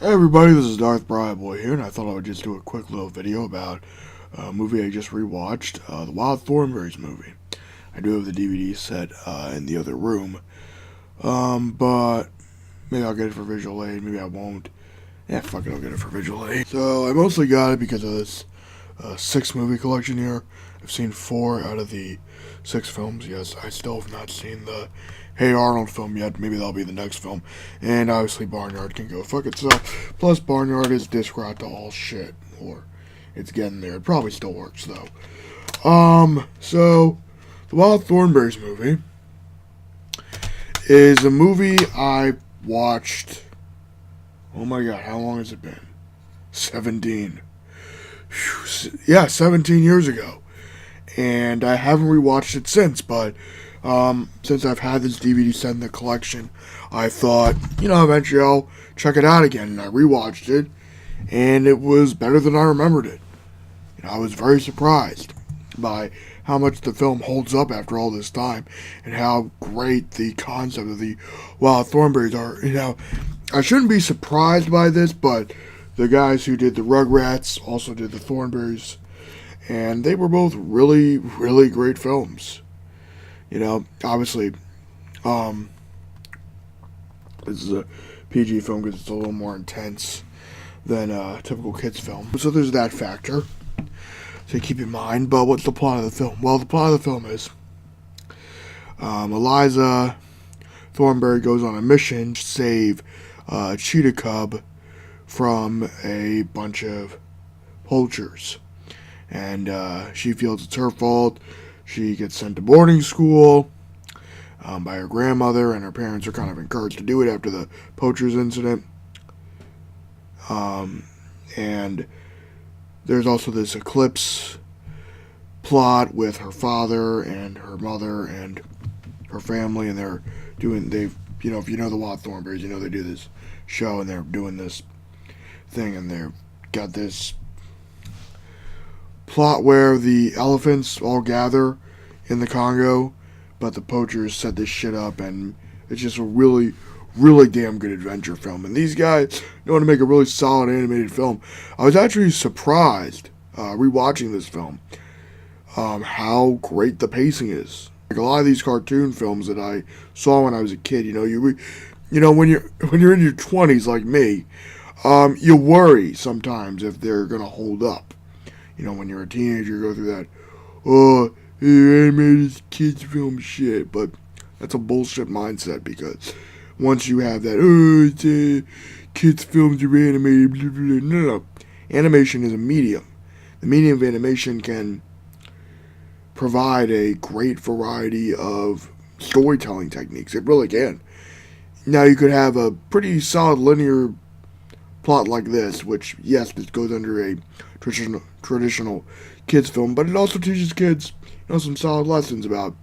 Hey everybody, this is Darth Briarboy here, and I thought I would just do a quick little video about a movie I just rewatched, the Wild Thorneberrys movie. I do have the DVD set in the other room, but maybe I'll get it for visual aid, maybe I won't. Yeah, fuck it, I'll get it for visual aid. So I mostly got it because of this 6 movie collection here. I've seen 4 out of the 6 films. Yes, I still have not seen the Hey Arnold film yet. Maybe that'll be the next film. And obviously Barnyard can go fuck itself. Plus Barnyard is disc to all shit. Or it's getting there. It probably still works though. So the Wild Thornberrys movie is a movie I watched. Oh my god, how long has it been? 17. Yeah, 17 years ago. And I haven't rewatched it since, but since I've had this DVD set in the collection, I thought, eventually I'll check it out again. And I rewatched it, and it was better than I remembered it. I was very surprised by how much the film holds up after all this time, and how great the concept of the Wild Thornberrys are. I shouldn't be surprised by this, but the guys who did the Rugrats also did the Thornberrys, and they were both really, really great films. Obviously, this is a PG film because it's a little more intense than a typical kids film. So there's that factor to keep in mind. But what's the plot of the film? Well, the plot of the film is Eliza Thornberry goes on a mission to save a cheetah cub from a bunch of poachers. And she feels it's her fault. She gets sent to boarding school by her grandmother, and her parents are kind of encouraged to do it after the poachers incident. And there's also this eclipse plot with her father and her mother and her family, and if you know the Wild Thornberrys, they do this show, and they're doing this thing, and they've got this plot where the elephants all gather in the Congo, but the poachers set this shit up, and it's just a really, really damn good adventure film. And these guys know how to make a really solid animated film. I was actually surprised rewatching this film how great the pacing is. Like a lot of these cartoon films that I saw when I was a kid, when you're in your 20s like me, you worry sometimes if they're gonna hold up. When you're a teenager, you go through that, animated kids film shit. But that's a bullshit mindset, because once you have that, it's kids films are animated, blah, blah, blah. No. Animation is a medium. The medium of animation can provide a great variety of storytelling techniques. It really can. Now, you could have a pretty solid linear plot like this, which, yes, this goes under a traditional kids film, but it also teaches kids, some solid lessons about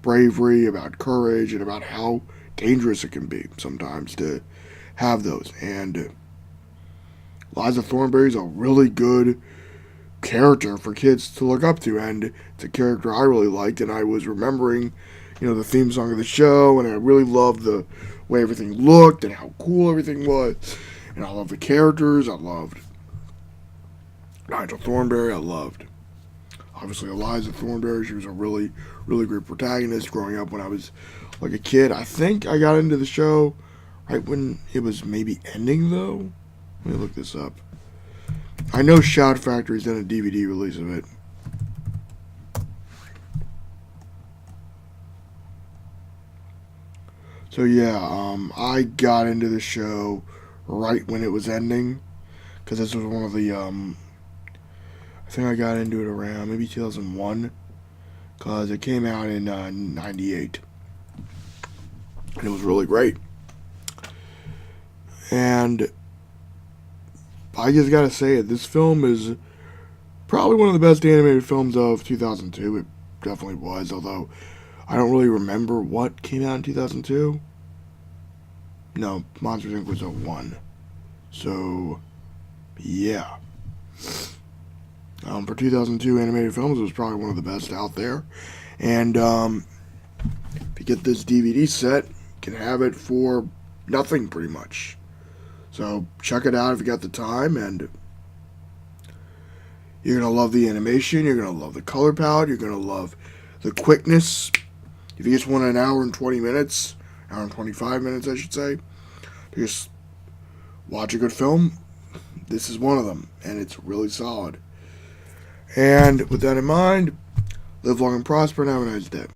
bravery, about courage, and about how dangerous it can be sometimes to have those. And Eliza Thornberry is a really good character for kids to look up to, and it's a character I really liked, and I was remembering, the theme song of the show, and I really loved the way everything looked and how cool everything was. And I loved the characters. I loved Nigel Thornberry. I loved, obviously, Eliza Thornberry. She was a really, really great protagonist growing up when I was like a kid. I think I got into the show right when it was maybe ending, though. Let me look this up. I know Shout Factory's done a DVD release of it. So yeah, I got into the show right when it was ending, because this was one of the I think I got into it around maybe 2001, because it came out in 98, and it was really great. And I just gotta say it, this film is probably one of the best animated films of 2002. It definitely was, although I don't really remember what came out in 2002. No, Monsters Inc. was 01. So, yeah. For 2002 animated films, it was probably one of the best out there. And if you get this DVD set, you can have it for nothing, pretty much. So check it out if you got the time, and you're going to love the animation, you're going to love the color palette, you're going to love the quickness. If you just want an hour and 20 minutes, hour and 25 minutes, I should say, to just watch a good film, this is one of them, and it's really solid. And with that in mind, live long and prosper, and have a nice day.